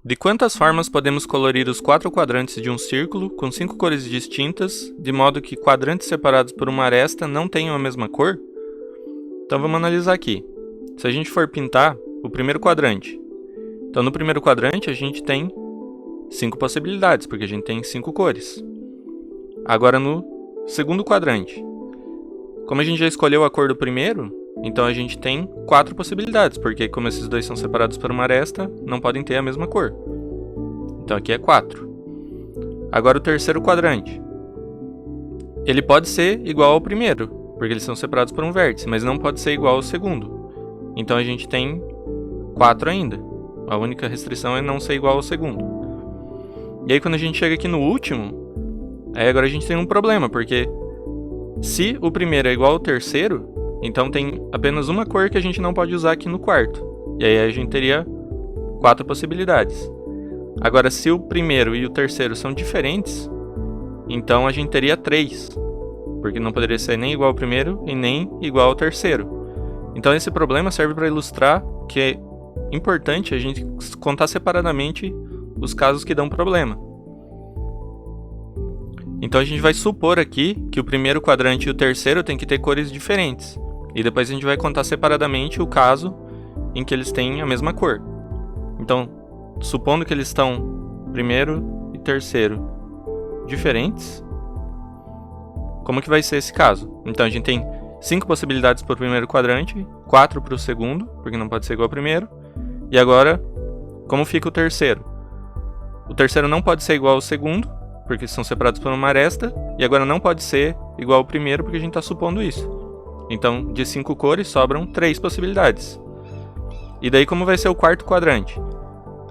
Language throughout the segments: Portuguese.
De quantas formas podemos colorir os 4 quadrantes de um círculo com 5 cores distintas, de modo que quadrantes separados por uma aresta não tenham a mesma cor? Então vamos analisar aqui. Se a gente for pintar o primeiro quadrante, então no primeiro quadrante a gente tem 5 possibilidades, porque a gente tem 5 cores. Agora no segundo quadrante, como a gente já escolheu a cor do primeiro, então a gente tem 4 possibilidades, porque como esses dois são separados por uma aresta, não podem ter a mesma cor. Então aqui é 4. Agora o terceiro quadrante. Ele pode ser igual ao primeiro, porque eles são separados por um vértice, mas não pode ser igual ao segundo. Então a gente tem 4 ainda. A única restrição é não ser igual ao segundo. E aí quando a gente chega aqui no último, aí agora a gente tem um problema, porque se o primeiro é igual ao terceiro, então tem apenas uma cor que a gente não pode usar aqui no quarto. E aí a gente teria 4 possibilidades. Agora, se o primeiro e o terceiro são diferentes, então a gente teria 3. Porque não poderia ser nem igual ao primeiro e nem igual ao terceiro. Então esse problema serve para ilustrar que é importante a gente contar separadamente os casos que dão problema. Então a gente vai supor aqui que o primeiro quadrante e o terceiro têm que ter cores diferentes. E depois a gente vai contar separadamente o caso em que eles têm a mesma cor. Então, supondo que eles estão primeiro e terceiro diferentes, como que vai ser esse caso? Então a gente tem 5 possibilidades para o primeiro quadrante, 4 para o segundo, porque não pode ser igual ao primeiro. E agora, como fica o terceiro? O terceiro não pode ser igual ao segundo, porque são separados por uma aresta. E agora não pode ser igual ao primeiro, porque a gente está supondo isso. Então, de 5 cores, sobram 3 possibilidades. E daí como vai ser o quarto quadrante?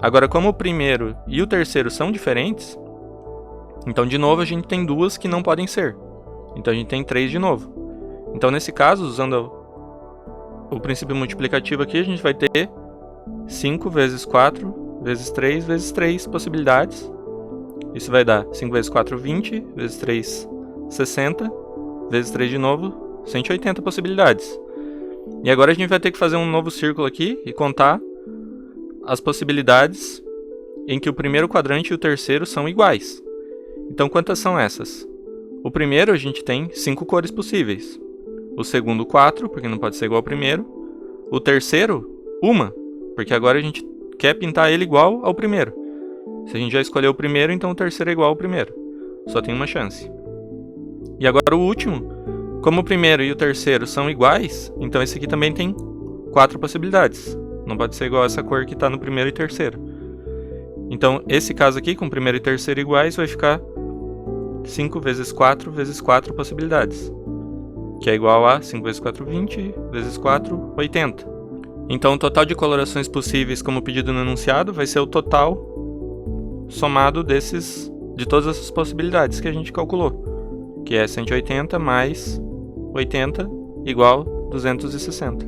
Agora, como o primeiro e o terceiro são diferentes, então de novo a gente tem 2 que não podem ser. Então a gente tem 3 de novo. Então nesse caso, usando o princípio multiplicativo aqui, a gente vai ter 5 vezes 4 vezes 3 vezes 3 possibilidades. Isso vai dar 5 vezes 4, 20, vezes 3, 60, vezes 3 de novo, 180 possibilidades. E agora a gente vai ter que fazer um novo círculo aqui e contar as possibilidades em que o primeiro quadrante e o terceiro são iguais. Então quantas são essas? O primeiro a gente tem 5 cores possíveis. O segundo 4, porque não pode ser igual ao primeiro. O terceiro, 1, porque agora a gente quer pintar ele igual ao primeiro. Se a gente já escolheu o primeiro, então o terceiro é igual ao primeiro. Só tem uma chance. E agora o último, como o primeiro e o terceiro são iguais, então esse aqui também tem 4 possibilidades. Não pode ser igual a essa cor que está no primeiro e terceiro. Então esse caso aqui, com primeiro e terceiro iguais, vai ficar 5 vezes 4 vezes 4 possibilidades. Que é igual a 5 vezes 4, 20, vezes 4, 80. Então o total de colorações possíveis, como pedido no enunciado, vai ser o total somado de todas essas possibilidades que a gente calculou, que é 180 mais 80 igual 260.